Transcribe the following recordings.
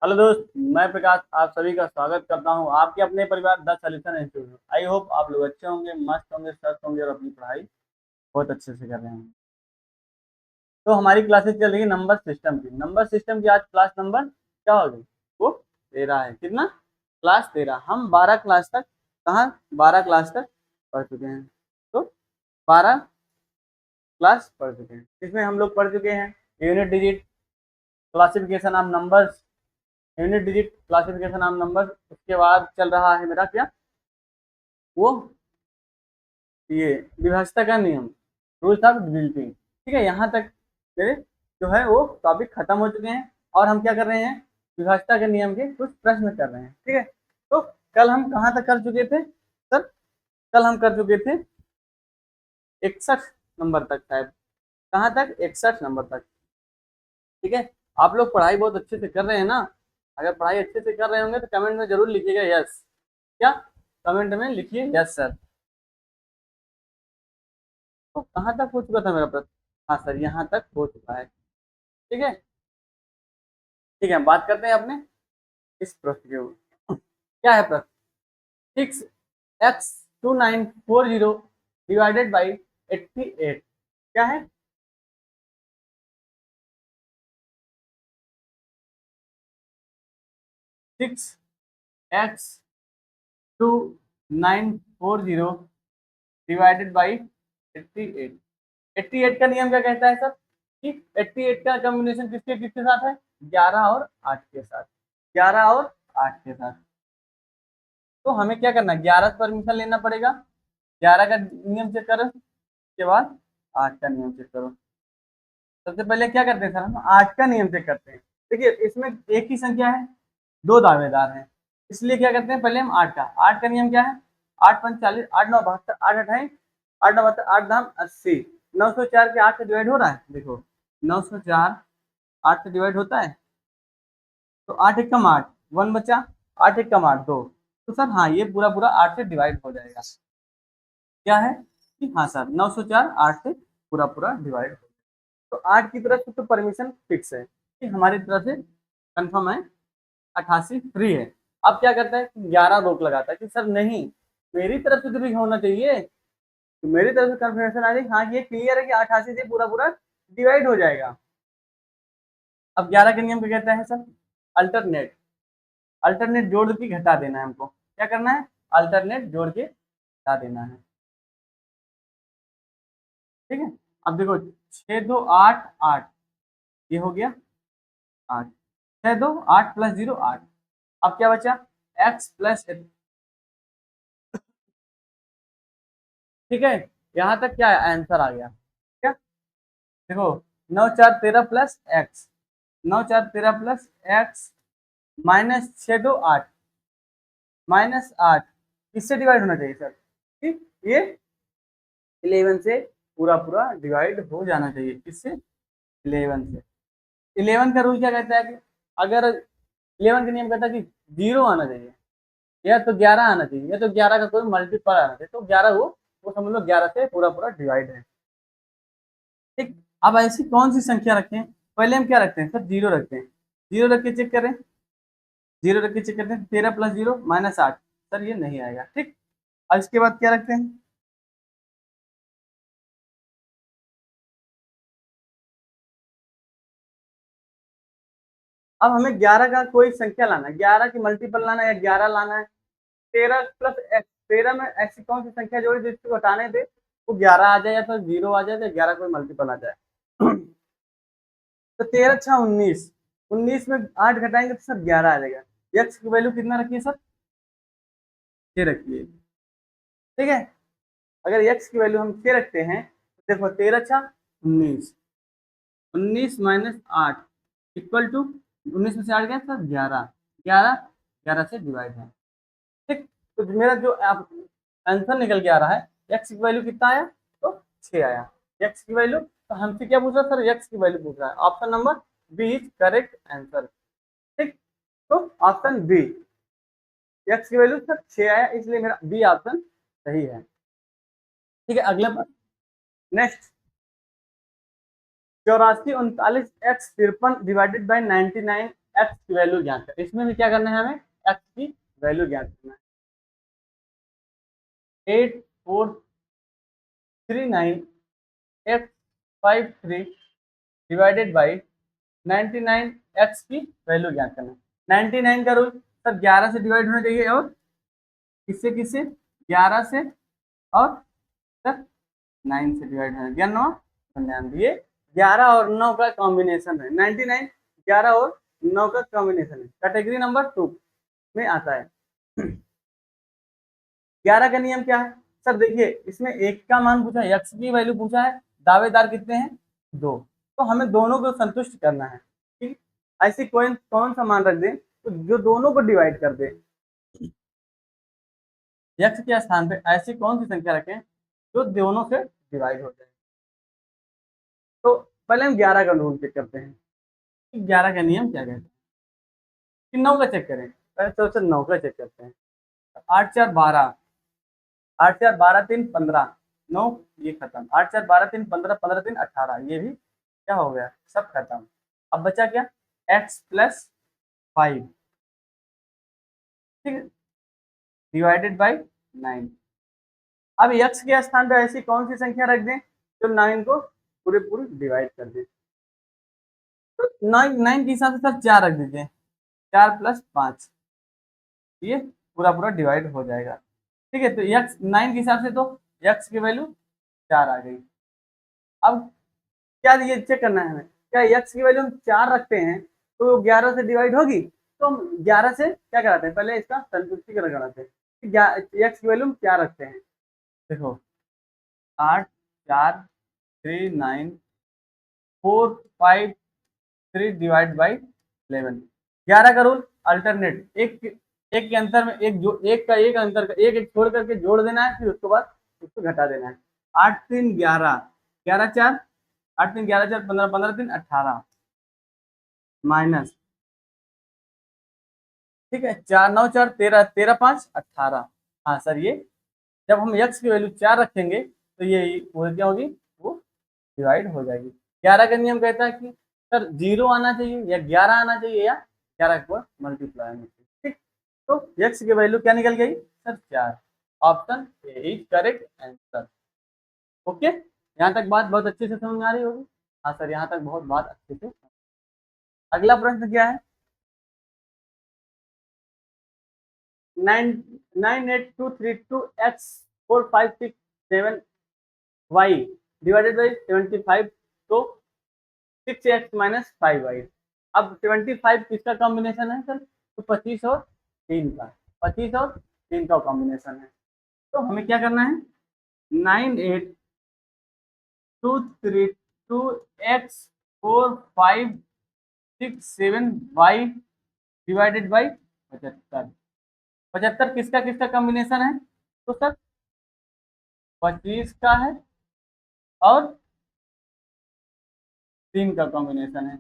Hello दोस्त, मैं प्रकाश आप सभी का स्वागत करता हूं आपके अपने परिवार द सॉल्यूशन इंस्टीट्यूट में। आई होप आप लोग अच्छे होंगे, मस्त होंगे, स्वस्थ होंगे और अपनी पढ़ाई बहुत अच्छे से कर रहे हैं। तो हमारी क्लासेस चल रही है नंबर सिस्टम की आज क्लास नंबर क्या होगी? वो 13 है। कितना? क्लास 13। हम 12 क्लास तक, कहाँ 12 क्लास तक पढ़ चुके हैं। तो 12 क्लास पढ़ चुके हैं। इसमें हम लोग पढ़ चुके हैं unit digit, classification of numbers, unit digit classification of number. उसके बाद चल रहा है मेरा क्या, वो ये विभाज्यता का नियम, रूल्स ऑफ डिजिटिंग। ठीक है, यहाँ तक मेरे जो है वो टॉपिक खत्म हो चुके हैं और हम क्या कर रहे हैं, विभाज्यता के नियम के कुछ प्रश्न कर रहे हैं। ठीक है, तो कल हम कहाँ तक कर चुके थे सर? कल हम कर चुके थे 61 नंबर तक शायद। कहाँ तक? 61 नंबर तक। ठीक है, आप लोग पढ़ाई बहुत अच्छे से कर रहे हैं ना? अगर पढ़ाई अच्छे से कर रहे होंगे तो कमेंट में जरूर लिखिएगा यस। क्या? कमेंट में लिखिए यस सर। तो कहाँ तक हो चुका था मेरा प्रश्न? हाँ सर, यहाँ तक हो चुका है। ठीक है, ठीक है, हम बात करते हैं अपने इस प्रश्न के ऊपर। क्या है प्रश्न? 6x2940 डिवाइडेड बाई 88 क्या है? 6x2940 divided by 88। 88 का नियम क्या कहता है सर? कि 88 का कॉम्बिनेशन किसके किसके साथ है? 11 और 8 के साथ। 11 और 8 के साथ। तो हमें क्या करना है, 11 से परमिशन लेना पड़ेगा। 11 का नियम चेक करो, उसके बाद 8 का नियम चेक करो। सबसे पहले क्या करते हैं सर, हम 8 का नियम चेक करते हैं। देखिए, इसमें एक ही संख्या है, दो दावेदार हैं, इसलिए क्या करते हैं, पहले हम 8 का नियम क्या है? 8 × 5 = 40, 8 × 9 = 72, 8 × 8 8 × 9 = 8 × 10 = 80। 904 के 8 से डिवाइड हो रहा है, देखो 904 8 से डिवाइड होता है। तो 8 एकम 8, 1 बचा, 8 एकम 8 2। तो सर हाँ, ये पूरा पूरा 8 से डिवाइड हो जाएगा। क्या है कि हाँ सर, 904 8 से पूरा पूरा डिवाइड। तो 8 की तरफ से तो परमिशन फिक्स है कि हमारी तरफ से कंफर्म है, 88 फ्री है। अब क्या करता है, 11 रोक लगाता है कि सर नहीं, मेरी तरफ से तो भी होना चाहिए। तो मेरी तरफ से कंफर्मेशन आ जाएगी, हाँ ये क्लियर है कि 88 से पूरा पूरा डिवाइड हो जाएगा। अब 11 के नियम क्या कहता है सर? अल्टरनेट। अल्टरनेट जोड़ के घटा देना है हमको। क्या करना है? अल्टरनेट जोड़ के घटा देना है। ठीक है, अब देखो 6 2 8 8, ये हो गया 8। 6 2 8 + 0 8। अब क्या बचा? x plus. ठीक है, यहाँ तक क्या है, आंसर आ गया। क्या? देखो 9 4 13 plus x, 9 4 13 plus x minus 6 2 8 minus 8, किससे डिवाइड होना चाहिए सर? ठीक, ये 11 से पूरा पूरा डिवाइड हो जाना चाहिए। किससे? 11 से। 11 का रूल क्या कहता है कि अगर 11 का नियम कहता है कि जीरो आना चाहिए, या तो 11 आना चाहिए, या तो 11 का कोई मल्टीपल आना चाहिए। तो 11 वो समझ लो 11 से पूरा पूरा डिवाइड है। ठीक, अब ऐसी कौन सी संख्या रखें? पहले हम क्या रखते हैं सर? जीरो रखते हैं। जीरो रख के चेक करें, जीरो रख के चेक करते हैं। 13 + 0 -8, सर ये नहीं आएगा। ठीक, अब इसके बाद क्या रखते हैं? अब हमें 11 का कोई संख्या लाना है, 11 की मल्टीपल लाना है या 11 लाना है। 13 + x, 13 में ऐसी कौन सी संख्या जोड़ी जिसको घटाने दे वो 11 आ जाए, या तो 0 आ जाए, या 11 कोई मल्टीपल आ जाए। तो 13 अच्छा 19, 19 में 8 घटाएंगे तो सर 11 आ जाएगा। x की वैल्यू कितना रखिए सर? 6 रखिए। ठीक है, अगर x की वैल्यू हम 6 रखते हैं तो देखो 13 अच्छा 19, 19 माइनस 8 इक्वल टू, 19 में से 8 गया सर 11, 11 11 से डिवाइड है। ठीक, तो मेरा जो आंसर निकल के आ रहा है, x की वैल्यू कितना आया? तो 6 आया। x की वैल्यू, तो हमसे क्या पूछ रहा है सर? x की वैल्यू पूछ रहा है। Option number B is correct answer. ठीक, तो ऑप्शन बी, x की वैल्यू सर 6 आया, इसलिए मेरा बी ऑप्शन सही है। ठीक है, अगला next, 84 39 x 53 divided by 99 x की वैल्यू ज्ञात करना। इसमें भी क्या करना है हमें, एक्स की वैल्यू ज्ञात करना है। 8439x53 डिवाइडेड बाई 99 एक्स की वैल्यू ज्ञात करना है। 99 का रूल सर 11 से डिवाइड होना चाहिए, और किससे किससे, 11 से, और सर 9 से डिवाइड होना चाहिए। 9 99, ये 11 और 9 का कॉम्बिनेशन है। 99 11 और 9 का कॉम्बिनेशन है, कैटेगरी नंबर 2 में आता है। 11 का नियम क्या है सर, देखिए इसमें एक का मान पूछा है, एक्स की वैल्यू पूछा है, दावेदार कितने हैं, 2, तो हमें दोनों को संतुष्ट करना है। ठीक, ऐसी कोई कौन सा मान रख दें तो जो दोनों को डिवाइड कर दे। एक्स के स्थान पे ऐसी कौन सी संख्या रखें जो दोनों से डिवाइड हो जाए। तो पहले हम 11 का रूल चेक करते हैं कि 11 का नियम क्या कहते हैं। कि 9 का चेक करें, पहले तो 9 का चेक करते हैं। 8 4 12, 8 4 12 3 15, 9 ये खत्म। 8 4 12 3 15, 15 3 18, ये भी क्या हो गया, सब खत्म। अब बचा क्या, x प्लस 5, ठीक है, डिवाइडेड बाई 9। अब x के स्थान पे ऐसी कौन सी संख्या रख दें जो 9 को पूरे पूरे डिवाइड कर दे। तो 9 के हिसाब से सर 4 रख दीजिए, 4 प्लस 5, ये पूरा पूरा डिवाइड हो जाएगा। ठीक है, तो x 9 के हिसाब से तो x की वैल्यू 4 आ गई। अब क्या ये चेक करना है हमें, क्या x की वैल्यू हम 4 रखते हैं तो 11 से डिवाइड होगी, तो हम 11 से क्या कराते हैं, पहले इसका संतुष्टिकरण कराते हैं। x की वैल्यू हम 4 रखते हैं, देखो 8 4 3 9 4 5 3 डिवाइड बाई 11। 11 का रूल अल्टरनेट, एक एक के अंतर में एक, जो एक का एक अंतर का एक एक छोड़ करके जोड़ देना है, फिर उसके बाद उसको घटा देना है। 8 3 11, 11 4, 8 3 11 4 15, 15 3 18, माइनस, ठीक है, 4 9 4 13, 13 5 18। हाँ सर, ये जब हम x की वैल्यू 4 रखेंगे तो ये वो क्या होगी, वो डिवाइड हो जाएगी। 11 का नियम कहता है कि सर 0 आना चाहिए या 11 आना चाहिए या 11 को मल्टीप्लाई आना चाहिए। ठीक, तो x की वैल्यू क्या निकल गई sir 4, option A is correct answer. Okay, यहाँ तक बात बहुत अच्छे से समझ में आ रही होगी। हाँ सर, यहाँ तक बहुत बात अच्छे से। अगला प्रश्न क्या है, 98232x4567y डिवाइडेड बाई 75, तो 6x माइनस 5y। अब 75 किसका कॉम्बिनेशन है सर, तो 25 और 3 का, 25 और 3 का कॉम्बिनेशन है। तो हमें क्या करना है, 98232x4567y डिवाइडेड बाई 75। 75 किसका किसका कॉम्बिनेशन है, तो सर 25 का है और 3 का कॉम्बिनेशन है।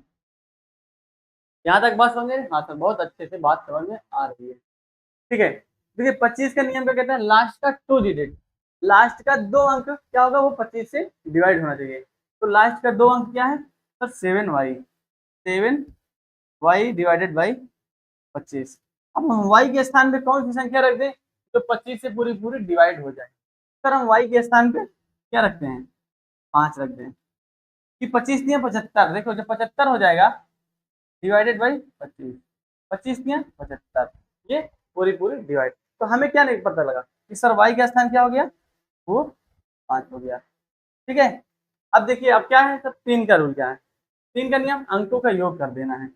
यहाँ तक बात समझे, हाँ सर, बहुत अच्छे से बात समझ में आ रही है। ठीक है, देखिए 25 का नियम क्या कहता है, लास्ट का 2 डिजिट, लास्ट का 2 अंक क्या होगा, वो 25 से डिवाइड होना चाहिए। तो लास्ट का 2 अंक क्या है sir, 7y, 7y divided by 25। अब हम y के स्थान पे कौन सी संख्या रख दें तो 25 से पूरी पूरी डिवाइड हो जाए। सर हम y के स्थान पे क्या रखते हैं, 5 रख दें कि 25 दिया 75, देखो जब 75 हो जाएगा डिवाइडेड बाई 25, 25 दिया 75, ये पूरी पूरी डिवाइड। तो हमें क्या नहीं पता लगा कि सर y का स्थान क्या हो गया, वो 5 हो गया। ठीक है, अब देखिए अब क्या है सर, 3 का रूल क्या है, 3 का नियम अंकों का योग कर देना है।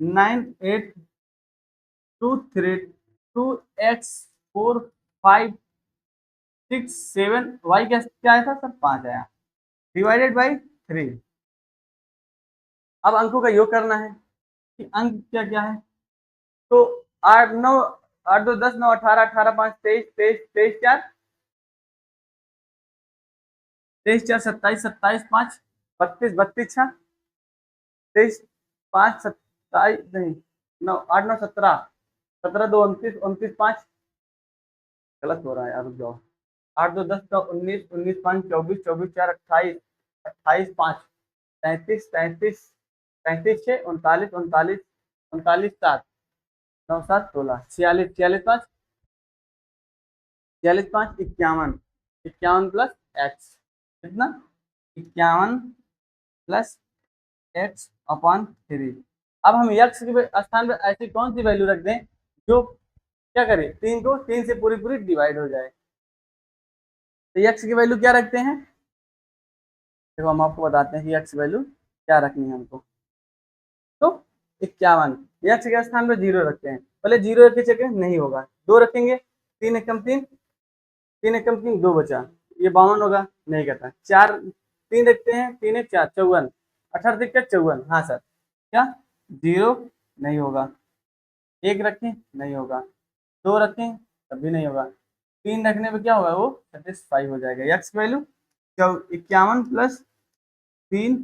98232x4567 y का क्या आया था सर, 5 आया, डिवाइडेड बाई 3। अब अंकों का योग करना है कि अंक क्या क्या है, तो 8 9 8 2 10 9 18 18 5 23 23 23 4 23 4 27 27 5 32 32 6 23 5 27 नहीं 9 8 9 17 17 2 29 29 5, गलत हो रहा है यार, रुक जाओ, 8 2 10 9 19 19 5 24 24 4 28 28 5 33 33 33 6 39 39 39 7 9 7 16 46 46 5 46 5 51 51 प्लस एक्स कितना 51 प्लस एक्स अपॉन 3। अब हम यक्स के स्थान पर ऐसी कौन सी वैल्यू रख दें जो क्या करे 3 से पूरी पूरी डिवाइड हो जाए। तो यक्स की वैल्यू क्या रखते हैं, देखो हम आपको बताते हैं कि यक्स वैल्यू क्या रखनी है हमको। तो 51 यक्स के स्थान पर 0 रखते हैं, पहले 0 रखे चक्के नहीं होगा, 2 रखेंगे 3 एकम 3 3 एकम 3 2 बचा, ये 52 होगा नहीं करता। 4 3 रखते हैं 3 1 4 54 18 दिक्कत 54, हाँ सर क्या 0 नहीं होगा। 1 रखें नहीं होगा, 2 रखें तब भी नहीं होगा, 3 रखने पे क्या होगा वो सेटिस्फाई हो जाएगा। यक्स वैल्यू 51 प्लस 3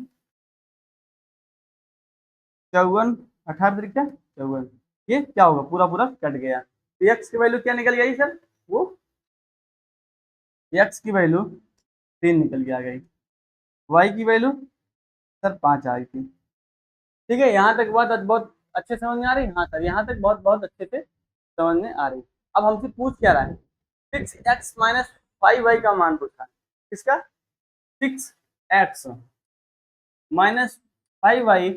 54 18 तरीका 54, ये क्या होगा पूरा पूरा कट गया। तो यक्स की वैल्यू क्या निकल गई सर, वो यक्स की वैल्यू 3 निकल के आ गई, वाई की वैल्यू सर 5 आ गई थी। ठीक है, यहाँ तक बात बहुत अच्छे समझ में आ रही, हाँ सर यहाँ तक बहुत बहुत अच्छे से समझ में आ रही। अब हमसे पूछ क्या रहा है, 6x माइनस 5y का मान पूछा है, किसका 6x माइनस 5y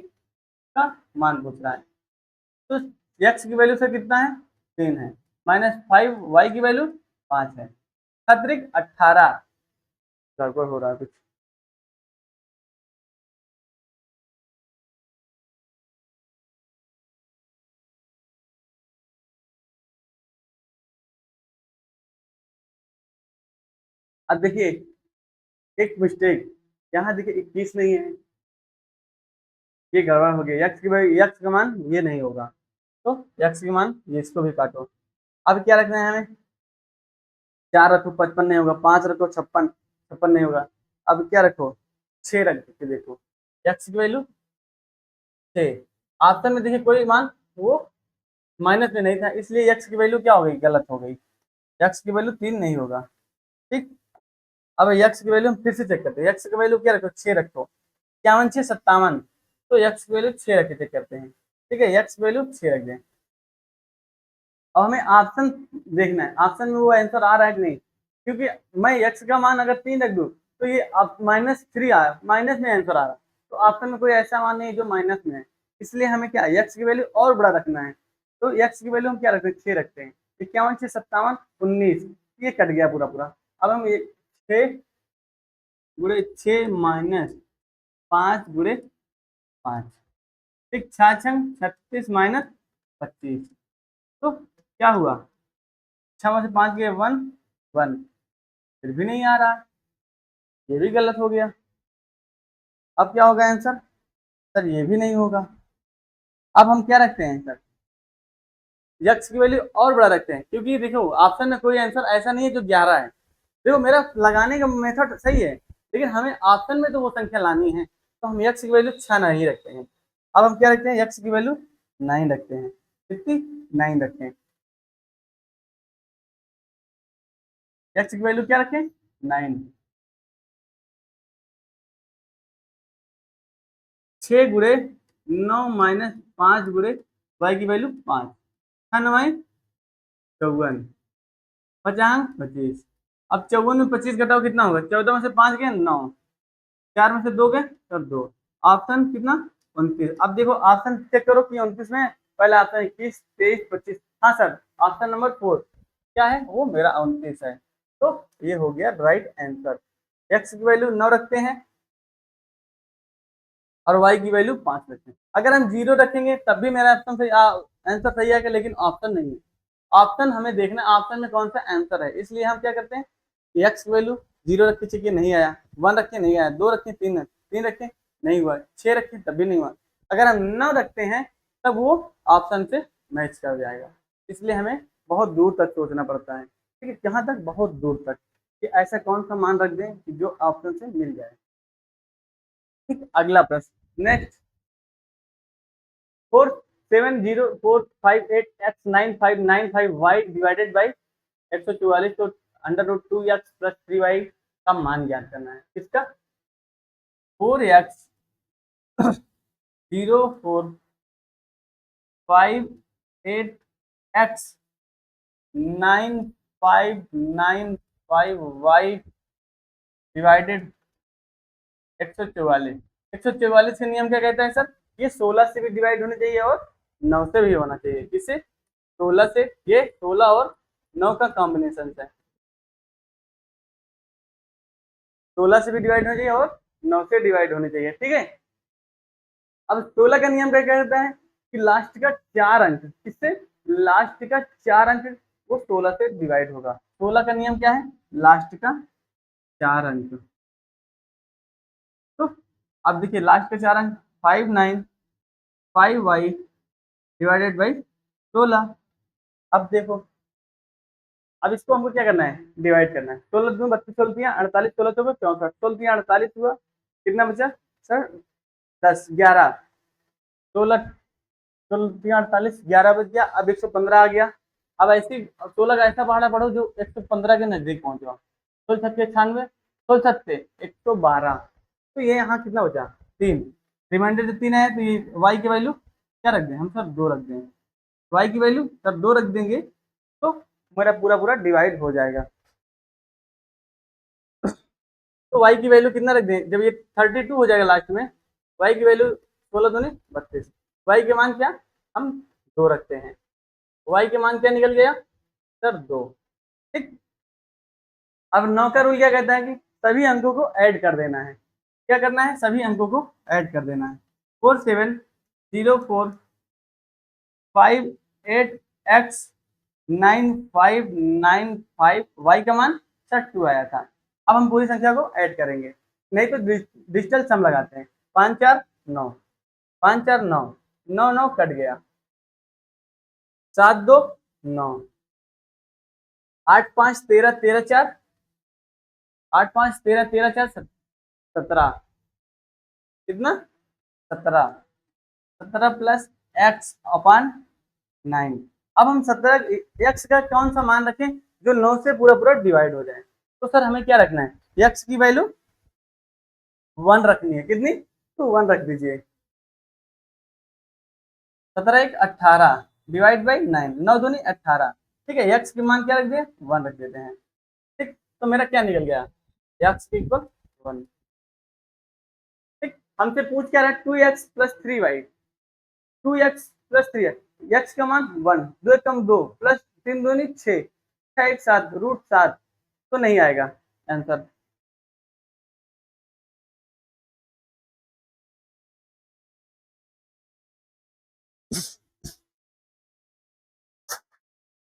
का मान पूछ रहा है। तो x की वैल्यू से कितना है 3 है, माइनस 5y की वैल्यू 5 है, अतिरिक्त 18 गड़बड़ हो रहा है कुछ। अब देखिए एक मिस्टेक, यहाँ देखिए 21 नहीं है, ये गड़बड़ हो गया, यक्स की वैल्यू यक्स का मान ये नहीं होगा, तो यक्स के मान ये इसको भी काटो। अब क्या रखना है हमें, 4 रखो 55 नहीं होगा, 5 रखो 56 56 नहीं होगा, अब क्या रखो 6 रख के देखो, यक्स की वैल्यू 6। ऑप्शन में देखिए कोई मान वो माइनस में नहीं था, इसलिए यक्स की वैल्यू क्या हो गई गलत हो गई, यक्स की वैल्यू 3 नहीं होगा। ठीक, अब यक्स की वैल्यू हम फिर से चेक करते हैं, यक्स की वैल्यू क्या रखो 6 रखो, 51 6 57, तो यक्स की वैल्यू 6 रख के चेक करते हैं। ठीक है, यक्स की वैल्यू 6 रख दें। अब हमें ऑप्शन देखना है, ऑप्शन में वो आंसर आ रहा है कि नहीं, क्योंकि मैं यक्स का मान अगर 3 रख दूँ तो ये अब -3 आया, माइनस में आंसर आ रहा है, तो ऑप्शन में कोई ऐसा मान नहीं है जो माइनस में है, इसलिए हमें क्या यक्स की वैल्यू और बड़ा रखना है। तो यक्स की वैल्यू हम क्या रखते हैं 6 रखते हैं, 51 6 57 19, ये कट गया पूरा पूरा। अब हम ये 6 गुणे 6 माइनस 5 गुणे 5, ठीक 6 छंग 36 माइनस 25, तो क्या हुआ 6 में से 5 गए 1 1, फिर भी नहीं आ रहा, ये भी गलत हो गया। अब क्या होगा आंसर, सर ये भी नहीं होगा। अब हम क्या रखते हैं सर, यक्स की वैल्यू और बड़ा रखते हैं, क्योंकि देखो ऑप्शन में कोई आंसर ऐसा नहीं है जो 11 है, देखो मेरा लगाने का मेथड सही है, लेकिन हमें ऑप्शन में तो वो संख्या लानी है, तो हम यक्स की वैल्यू 6 नहीं रखते हैं। अब हम क्या रखते हैं, यक्स की वैल्यू 9 रखते हैं, कितनी 9 रखते हैं, यक्स की वैल्यू क्या रखें 9, 6 गुणे 9 माइनस 5 गुणे वाई की वैल्यू 5, 6 9 54 50 25। अब 54 में 25 घटाओ कितना होगा, 14 में से 5 गए 9, 4 में से 2 गए तो 2, ऑप्शन कितना 29। अब देखो ऑप्शन चेक करो कि 29 में पहला ऑप्शन 21 23 25, हाँ सर ऑप्शन नंबर 4 क्या है वो मेरा 29 है, तो ये हो गया राइट आंसर। एक्स की वैल्यू 9 रखते हैं और वाई की वैल्यू 5 रखें, अगर हम 0 रखेंगे तब भी मेरा ऑप्शन सही आंसर सही आएगा, लेकिन ऑप्शन नहीं है, ऑप्शन हमें देखना ऑप्शन में कौन सा आंसर है, इसलिए हम क्या करते हैं एक्स की वैल्यू 0 रखे चाहिए नहीं आया, 1 रखे नहीं आया, 2 रखे 3 रखे नहीं हुआ, 6 रखे तब भी नहीं हुआ, अगर हम 9 रखते हैं तब वो ऑप्शन से मैच कर जाएगा, इसलिए हमें बहुत दूर तक सोचना पड़ता है, ठीक है यहाँ तक बहुत दूर तक कि ऐसा कौन सा मान रख दें कि जो ऑप्शन से मिल जाए। ठीक, अगला प्रश्न नेक्स्ट, 4704588x9595y डिवाइडेड बाई 144, तो √2x प्लस 3y का मान ज्ञात करना है, किसका 4x 04 58x 9595y डिवाइडेड 144। 144 का नियम क्या कहता है सर? ये 16 से भी डिवाइड होनी चाहिए और 9 से भी होना चाहिए। किससे? 16 से। ये 16 और 9 का कॉम्बिनेशन है। 16 से भी डिवाइड होनी चाहिए और 9 से डिवाइड होनी चाहिए। ठीक है। अब 16 का नियम क्या कहता है कि लास्ट का 4 अंक, किससे? लास्ट का 4 अंक वो 16 से डिवाइड होगा। 16 का नियम क्या है? लास्ट का 4 अंक। तो अब देखिए लास्ट का 4 अंक 595y डिवाइडेड बाई 16। अब देखो, अब इसको हमको क्या करना है? डिवाइड करना है। 16 दूनी 32, 16 तियां 48, 16 चौके 64, 16 तियां 48 हुआ। कितना बचा सर? 10, 11, 16, 16 तियां 48, 11 बच गया। अब 115 आ गया। अब ऐसी 16 का ऐसा पहाड़ा पढ़ो जो 115 के नजदीक पहुंच जाओ। 16 छक्के 96, 16 छक्के 112। तो ये यहाँ कितना बचा? 3। रिमाइंडर जो 3 है तो ये y की वैल्यू क्या रख दें हम सर? 2 रख दें। y की वैल्यू जब 2 रख देंगे तो मेरा पूरा पूरा डिवाइड हो जाएगा। तो y की वैल्यू कितना रख दें? जब ये 32 हो जाएगा लास्ट में, y की वैल्यू 16 दूनी 32। y के मान क्या? हम 2 रखते हैं। y के मान क्या निकल गया सर? 2। ठीक। अब 9 का रूल क्या कहता है कि सभी अंकों को ऐड कर देना है। क्या करना है? सभी अंकों को ऐड कर देना है। 470458x9595 y का मान सर 2 आया था। अब हम पूरी संख्या को ऐड करेंगे, नहीं तो डिजिटल सम लगाते हैं। 5 4 9, 5 4 9, 9 9 कट गया, 7 2 9, 8 5 13, 13 4, 8 5 13, 13 4 17। कितना? 17। 17 प्लस एक्स अपान 9। अब हम 17 एक्स का कौन सा मान रखें जो 9 से पूरा पूरा डिवाइड हो जाए? तो सर हमें क्या रखना है? एक्स की वैल्यू 1 रखनी है। कितनी? तो 1 रख दीजिए। 17 1 18 डिवाइड बाई 9, 9 दूनी 18। ठीक है। एक्स की मान क्या रख दिए? 1 रख देते हैं। ठीक। तो मेरा क्या निकल गया? एक्स की इक्वल 1। ठीक। हमसे पूछ क्या रहा है? 2x plus 3y। 2x plus 3 x का मान 1, 2 कम 2 प्लस 3 दूनी 6, 6 1 7 रूट 7। तो नहीं आएगा आंसर।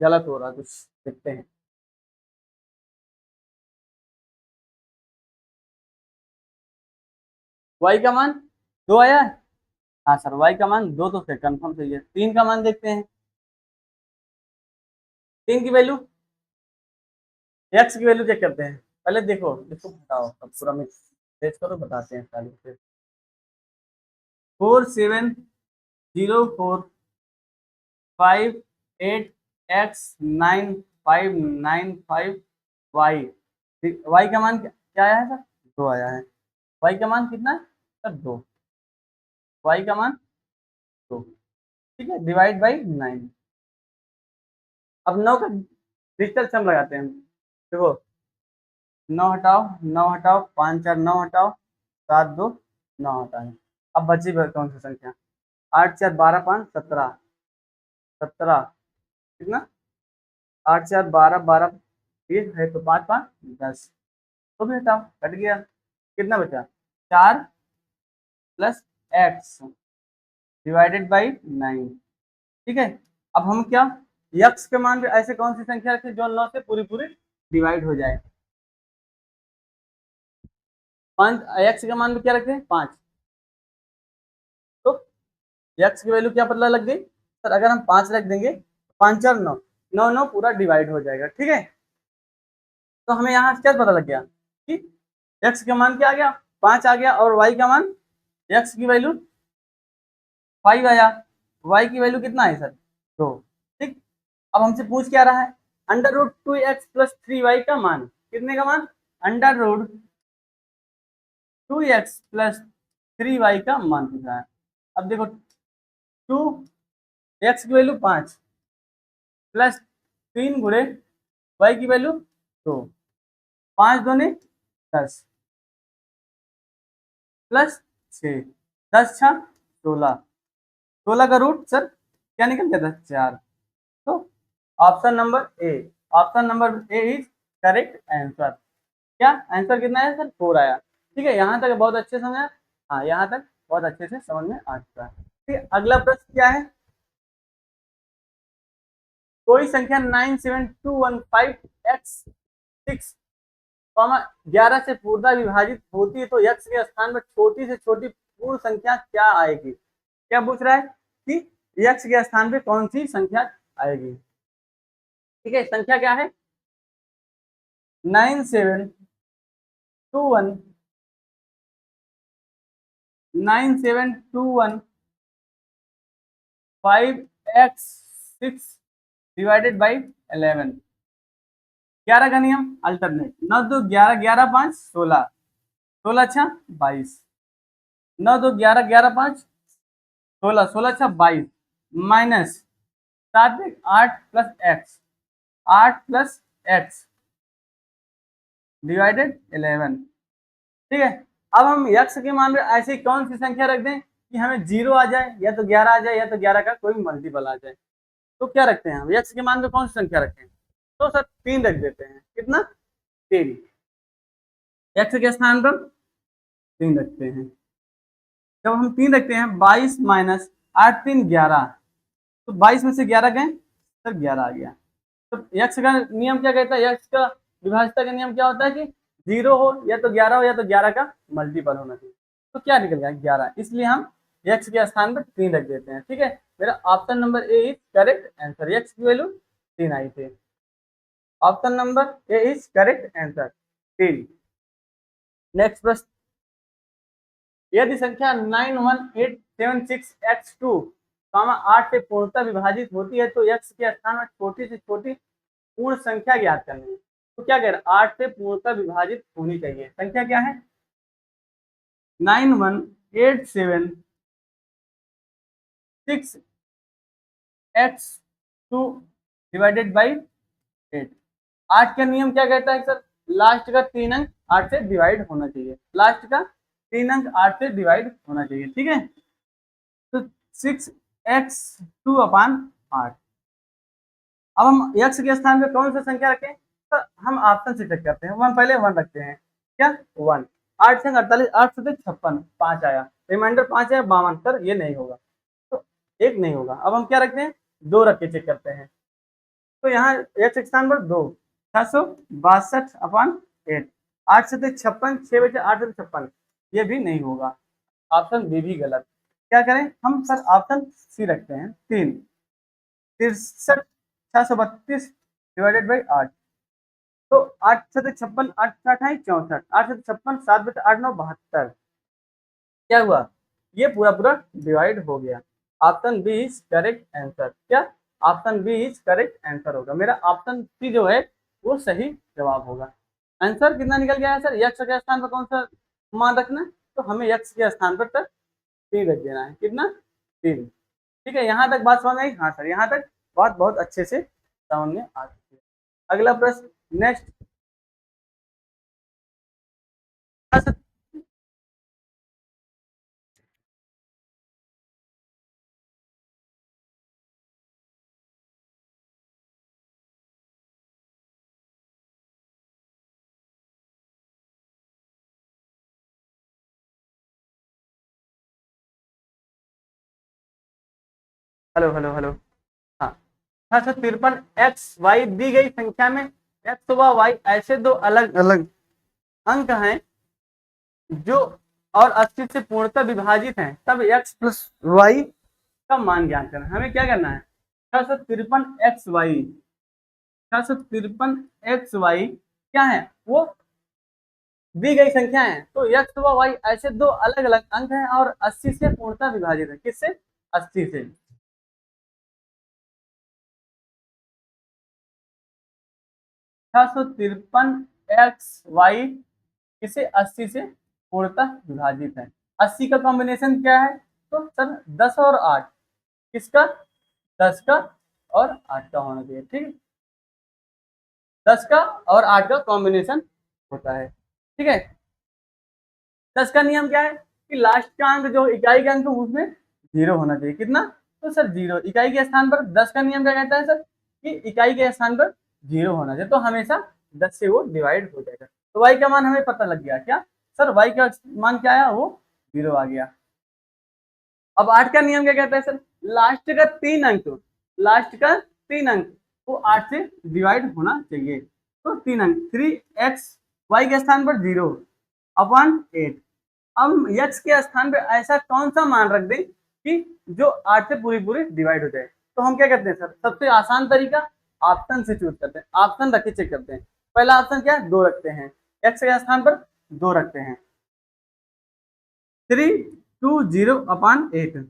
गलत हो रहा कुछ, देखते हैं। y का मान 2 आया है। हाँ सर y का मान 2 तो फिर कंफर्म सही है। 3 का मान देखते हैं। 3 की वैल्यू, x की वैल्यू चेक करते हैं। पहले देखो इसको बताओ, अब पूरा मिक्स टेस्ट करो, बताते हैं सारी फिर। 470458x9595y। y का मान क्या आया है सर? 2 आया है। y का मान कितना है सर? 2। y का मान 2। ठीक है। Divide by 9। अब 9 का डिजिटल सम लगाते हैं हम। देखो 9 हटाओ, 9 हटाओ, 5 4 9 हटाओ, 7 2 9 हटाएं। अब बची कौन सी संख्या? 8 4 12 5 17, 17 कितना? 8 4 12 12, ये है तो 5 5 10। तो भी हटाओ, कट गया। कितना बचा? 4 प्लस एक्स डिवाइडेड बाई 9। ठीक है। अब हम क्या, यक्स के मान पे ऐसे कौन सी संख्या रखें जो 9 से पूरी पूरी डिवाइड हो जाए? 5। एक्स के मान पे क्या रखें? 5। तो एक्स की वैल्यू क्या पता लग गई सर? अगर हम 5 रख देंगे, 5 4 9, 9 9 पूरा डिवाइड हो जाएगा। ठीक है। तो हमें यहाँ क्या पता लग गया कि एक्स का मान क्या आ गया? 5 आ गया। और वाई का मान, एक्स की वैल्यू 5 आया, वाई की वैल्यू कितना है सर? 2। ठीक। अब हमसे पूछ क्या रहा है? Under root 2x plus 3y का मान। कितने का मान? Under root 2x plus 3y का मान पूछ रहा है। अब देखो 2 x की वैल्यू 5 प्लस 3 गुणे y की वैल्यू 2, 5 दूनी 10 प्लस 6, 10 छः 16, 16 का रूट सर क्या निकल गया था 4। तो option number A, option number A is correct answer. क्या आंसर कितना है सर 4 आया। ठीक है, यहाँ तक बहुत अच्छे समझ आया। हाँ, यहाँ तक बहुत अच्छे से समझ में आ चुका है। ठीक है, अगला प्रश्न क्या है, कोई संख्या 97215x6 11 से पूर्णतः विभाजित होती है तो x के स्थान पर छोटी से छोटी पूर्ण संख्या क्या आएगी। क्या पूछ रहा है कि x के स्थान पे कौन सी संख्या आएगी। ठीक है, संख्या क्या है 9721 डिवाइडेड बाई 11। 11 का नियम अल्टरनेट, 9 2 11 11 5 16, 16 छः 22, 9 2 11 11 5 16, 16 छः 22 minus 7 8 plus x, 8 plus x divided 11। ठीक है, अब हम यक्स के मान में ऐसी कौन सी संख्या रख दें कि हमें 0 आ जाए या तो 11 आ जाए या तो 11 का कोई मल्टीपल आ जाए। तो क्या रखते हैं हम यक्स के मान में कौन सी संख्या रखें, तो सर 3 रख देते हैं। कितना 3, एक्स के स्थान पर 3 रखते हैं। जब हम 3 रखते हैं 22 माइनस 8 3 11, तो 22 में से 11 गए सर 11 आ गया। तो यक्स का नियम क्या कहता है, यक्स का विभाज्यता का नियम क्या होता है कि 0 हो या तो 11 हो या तो 11 का मल्टीपल होना चाहिए। तो क्या निकल गया 11, इसलिए हम यक्स के स्थान पर 3 रख देते हैं। ठीक है, मेरा option number A is correct answer, x की वैल्यू 3 आई थी। Option number A is correct answer 3। Next प्रश्न, यदि संख्या 91876x2 8 से पूर्णतः विभाजित होती है तो x के स्थान में छोटी से छोटी पूर्ण संख्या ज्ञात करनी है। तो क्या कह रहा है 8 से पूर्णतः विभाजित होनी चाहिए। संख्या क्या है 91876x2 डिवाइडेड बाई 8। 8 का नियम क्या कहता है सर, लास्ट का 3 अंक 8 से डिवाइड होना चाहिए, लास्ट का 3 अंक 8 से डिवाइड होना चाहिए। ठीक है, तो 6x2 अपान 8। अब हम x के स्थान पे कौन सा संख्या रखें, तो हम ऑप्शन से चेक करते हैं। वन पहले 1 रखते हैं, क्या 1, 8 से 48 8 से 56 5 आया, रिमाइंडर 5 है 52 सर ये नहीं होगा, तो एक नहीं होगा। अब हम क्या रखते हैं 2 रख के चेक करते हैं। तो यहाँ x के स्थान पर 2, 662 अपान 8, 8 से 56 6 बचे 8 से 56 ये भी नहीं होगा, ऑप्शन बी भी गलत। क्या करें हम सर ऑप्शन सी रखते हैं 3, 63 632 डिवाइडेड बाई 8। तो 8 से 56 8 अठाई 64, 8 से 56 7 बचे 8 9 72, क्या हुआ ये पूरा पूरा डिवाइड हो गया। Option B is correct answer. क्या option B is correct answer होगा, मेरा ऑप्शन सी जो है वो सही जवाब होगा। आंसर कितना निकल गया है सर, यक्स के स्थान पर कौन सा मान रखना है, तो हमें यक्स के स्थान पर सर 3 रख देना है। कितना 3। ठीक है, यहाँ तक बात समझ आई। हाँ सर, यहाँ तक बात बहुत अच्छे से समझ में आ चुकी है। अगला प्रश्न नेक्स्ट, हेलो हेलो हेलो। हाँ, 653 XY दी गई संख्या में x व y ऐसे दो अलग अलग अंक हैं जो और 80 से पूर्णतः विभाजित हैं, तब x प्लस वाई का मान ज्ञात करना है। हमें क्या करना है 653 XY, 653 XY क्या है वो दी गई संख्या है, तो x व y ऐसे दो अलग अलग अंक हैं और 80 से पूर्णतः विभाजित है। किससे 80 से। 653 XY किसे 80 से पूर्णतः विभाजित है। 80 का कॉम्बिनेशन क्या है, तो सर 10 और 8 किसका 10 का और 8 का होना चाहिए। ठीक है, 10 का और 8 का कॉम्बिनेशन होता है। ठीक है, 10 का नियम क्या है कि लास्ट का अंक जो इकाई का अंक उसमें जीरो होना चाहिए। कितना? तो सर जीरो। इकाई के स्थान पर 10 का नियम क्या कहता है सर कि इकाई के स्थान पर जीरो होना चाहिए, तो हमेशा 10 से वो डिवाइड हो जाएगा। तो y का मान हमें पता लग गया क्या सर, y का मान क्या आया, वो जीरो आ गया। अब 8 का नियम क्या कहता है सर, लास्ट का 3 अंक, लास्ट का 3 अंक वो 8 से डिवाइड होना चाहिए। तो 3 अंक 3x, y के स्थान पर 0 अपॉन 8। हम x के स्थान पे ऐसा कौन सा मान रख दें कि जो 8 से पूरी पूरी डिवाइड हो जाए। तो हम क्या करते हैं सर, सबसे आसान तरीका ऑप्शन से चूज करते हैं। ऑप्शन रख के चेक करते हैं। पहला ऑप्शन क्या है, 2 रखते हैं, x के स्थान पर 2 रखते हैं। 320/8,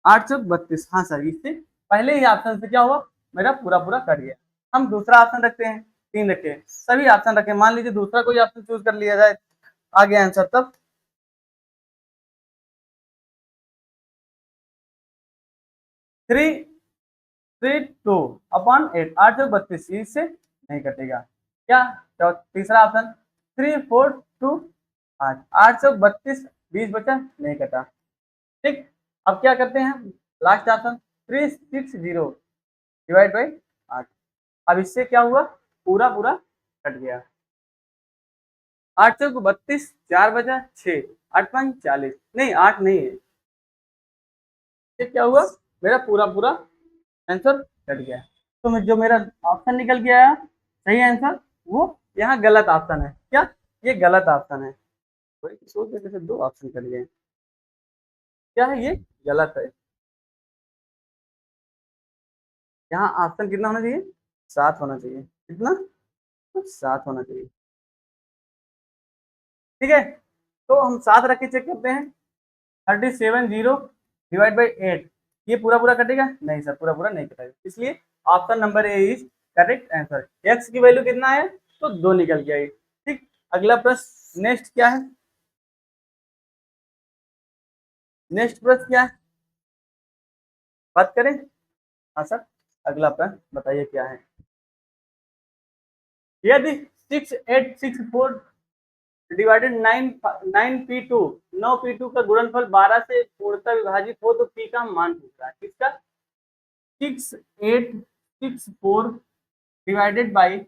832। हाँ सर, इससे पहले ही ऑप्शन से क्या हुआ, मेरा पूरा पूरा कट गया। हम दूसरा ऑप्शन रखते हैं, 3 रखे, सभी ऑप्शन रखे। मान लीजिए दूसरा कोई ऑप्शन चूज कर लिया जाए, आ गया आंसर। तब 332/8, 832 इससे नहीं कटेगा। क्या? तो तीसरा ऑप्शन 342/8, 832 20 बचा, नहीं कटा। ठीक, अब क्या करते हैं, लास्ट ऑप्शन 360/8। अब इससे क्या हुआ, पूरा पूरा कट गया। 832 4 बचा 6, 8×5 = 40, नहीं 8 नहीं है, ये क्या हुआ, मेरा पूरा पूरा आंसर कट गया। तो जो मेरा ऑप्शन निकल के आया सही आंसर, वो यहाँ गलत ऑप्शन है। क्या? ये गलत ऑप्शन है। वही सोच रहे थे, दो ऑप्शन कट गए, क्या है ये, गलत है। यहाँ ऑप्शन कितना होना चाहिए, 7 होना चाहिए। कितना? तो 7 होना चाहिए। ठीक है, तो हम 7 रख के चेक करते हैं। 370/8, ये पूरा पूरा कटेगा, नहीं सर पूरा पूरा नहीं कटेगा, इसलिए option number A is correct answer. X की वैल्यू कितना है, तो 2 निकल के आई। ठीक, अगला प्रश्न, नेक्स्ट क्या है, नेक्स्ट प्रश्न क्या है, बात करें। हाँ सर, अगला प्रश्न बताइए क्या है। यदि 6864 डिवाइडेड 9p2, 9p2 का गुणनफल 12 से पूर्णतः विभाजित हो तो p का मान पूछ रहा है। किसका? 6864 डिवाइडेड बाई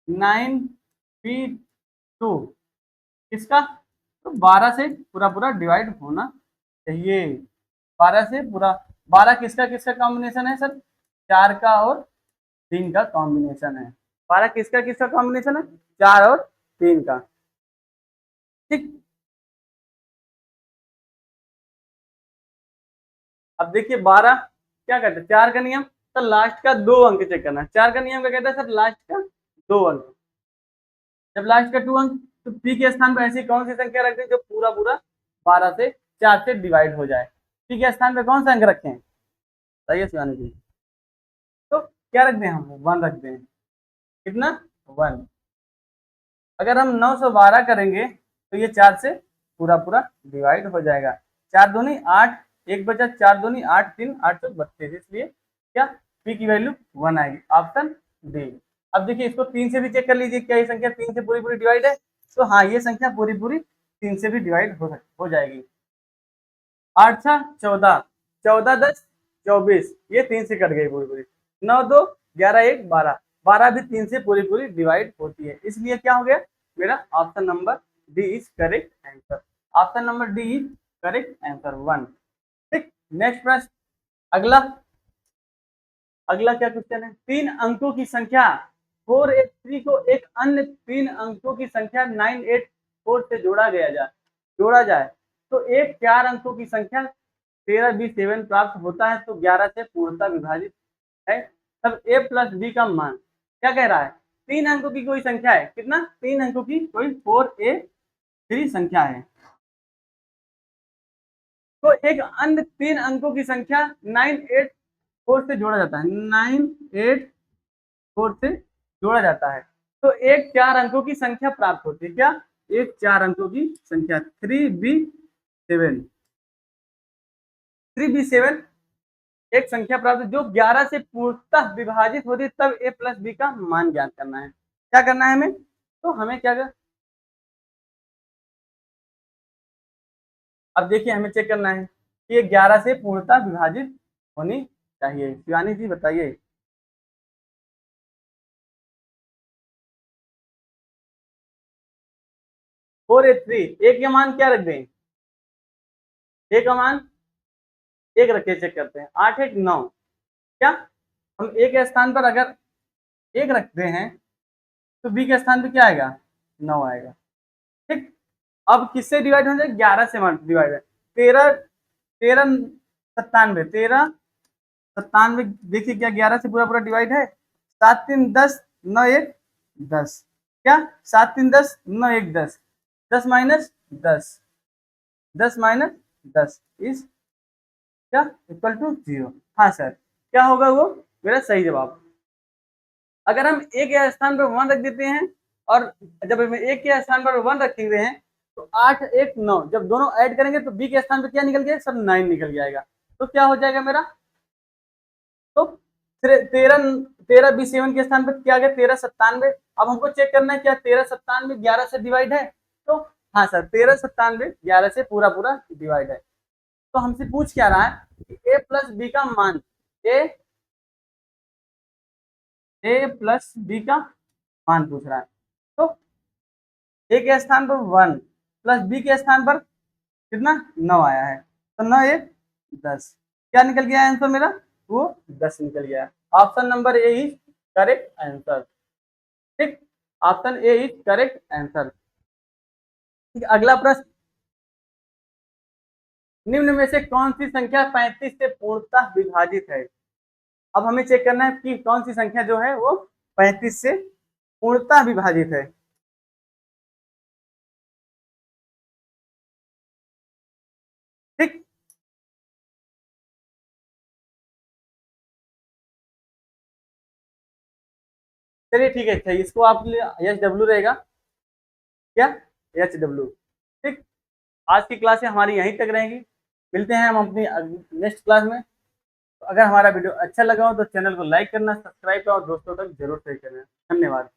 9p2, किसका? तो 12 से पूरा पूरा डिवाइड होना चाहिए। 12 से पूरा, 12 किसका किसका कॉम्बिनेशन है सर, 4 का और 3 का कॉम्बिनेशन है। 12 किसका किसका कॉम्बिनेशन है, 4 और 3 का। ठीक, अब देखिए 12 क्या कहते हैं, 4 का नियम, सर लास्ट का 2 अंक चेक करना है। 4 का नियम क्या कहता है सर, लास्ट का 2 अंक। जब लास्ट का 2 अंक, तो पी के स्थान पर ऐसी कौन सी संख्या रखते हैं जो पूरा पूरा 12 से 4 से डिवाइड हो जाए। पी के स्थान पर कौन सा अंक रखें, सही है शिवानी जी। तो क्या रखते हैं, हम 1 रखते हैं। कितना? 1। अगर हम 912 करेंगे तो ये 4 से पूरा पूरा डिवाइड हो जाएगा। 4 दूनी 8, एक बचा, 4 दूनी 8, 3 832, इसलिए क्या, पी की वैल्यू 1 आएगी, ऑप्शन डी। अब देखिए इसको 3 से भी चेक कर लीजिए, क्या ये संख्या 3 से पूरी पूरी डिवाइड है। तो हाँ, ये संख्या पूरी पूरी 3 से भी डिवाइड हो जाएगी। 8 6 14, 14 10 24, ये 3 से कट गई पूरी पूरी। 9 2 11 1 12, 12 भी 3 से पूरी पूरी डिवाइड होती है, इसलिए क्या हो गया, मेरा option number D is correct answer. Option number D is correct answer 1। ठीक, नेक्स्ट प्रश्न, अगला, अगला क्या क्वेश्चन है, 3 अंकों की संख्या 483 को एक अन्य 3 अंकों की संख्या 984 से जोड़ा जाए तो एक 4 अंकों की संख्या 13b7 प्राप्त होता है, तो 11 से पूर्णतः विभाजित है, तब a प्लस b का मान। क्या कह रहा है, 3 अंकों की कोई संख्या है, कितना, 3 अंकों की कोई 4a3 संख्या है, तो एक अन्य 3 अंकों की संख्या 984 से जोड़ा जाता है, 984 से जोड़ा जाता है, तो एक 4 अंकों की संख्या प्राप्त होती है। क्या? एक 4 अंकों की संख्या 3b7, 3b7 एक संख्या प्राप्त जो 11 से पूर्णतः विभाजित होती है, तब a प्लस बी का मान ज्ञात करना है। क्या करना है हमें? तो हमें क्या कर, अब देखिए हमें चेक करना है कि ये 11 से पूर्णतः विभाजित होनी चाहिए। शिवानी जी बताइए। 483 एक का मान क्या रख दें? एक का मान एक रख के चेक करते हैं। 8 1 9, क्या हम ए के स्थान पर अगर एक रखते हैं तो बी के स्थान पे क्या आएगा? 9 आएगा। ठीक, अब किससे डिवाइड हो जाए? 11 से डिवाइड है। 13 13 97, 13 97, देखिए क्या 11 से पूरा पूरा डिवाइड है? 7 3 10, 9 1 10, क्या 7 3 10, 9 1 10, 10 माइनस 10, 10 माइनस 10 इज क्या? Equal to 0। हाँ सर, क्या होगा वो मेरा सही जवाब। अगर हम ए के स्थान पर 1 रख देते हैं और जब हम ए के स्थान पर 1 रखेंगे हैं तो 8 1 9, जब दोनों ऐड करेंगे तो बी के स्थान पर क्या निकल गया सर? 9 निकल जाएगा। तो क्या हो जाएगा मेरा? तो 13 13 बी 7 के स्थान पर क्या आ गया? 13 97। अब हमको चेक करना है क्या 13 97 11 से डिवाइड है? तो हाँ सर, 13 97 11 से पूरा पूरा डिवाइड है। तो हमसे पूछ क्या रहा है कि ए प्लस बी का मान, ए ए प्लस बी का मान पूछ रहा है। तो ए के स्थान पर 1 प्लस बी के स्थान पर कितना? 9 आया है, तो 9 1 10, क्या निकल गया आंसर मेरा? वो 10 निकल गया। Option number A is correct answer. ठीक, option A is correct answer. ठीक, अगला प्रश्न, निम्न में से कौन सी संख्या 35 से पूर्णतः विभाजित है? अब हमें चेक करना है कि कौन सी संख्या जो है वो 35 से पूर्णतः विभाजित है। ठीक, चलिए ठीक है, अच्छा इसको आप एच डब्ल्यू रहेगा, क्या एच डब्ल्यू। ठीक, आज की क्लासें हमारी यहीं तक रहेंगी। मिलते हैं हम अपनी नेक्स्ट क्लास में। तो अगर हमारा वीडियो अच्छा लगा हो तो चैनल को लाइक करना, सब्सक्राइब करना और दोस्तों तक जरूर शेयर करना। धन्यवाद।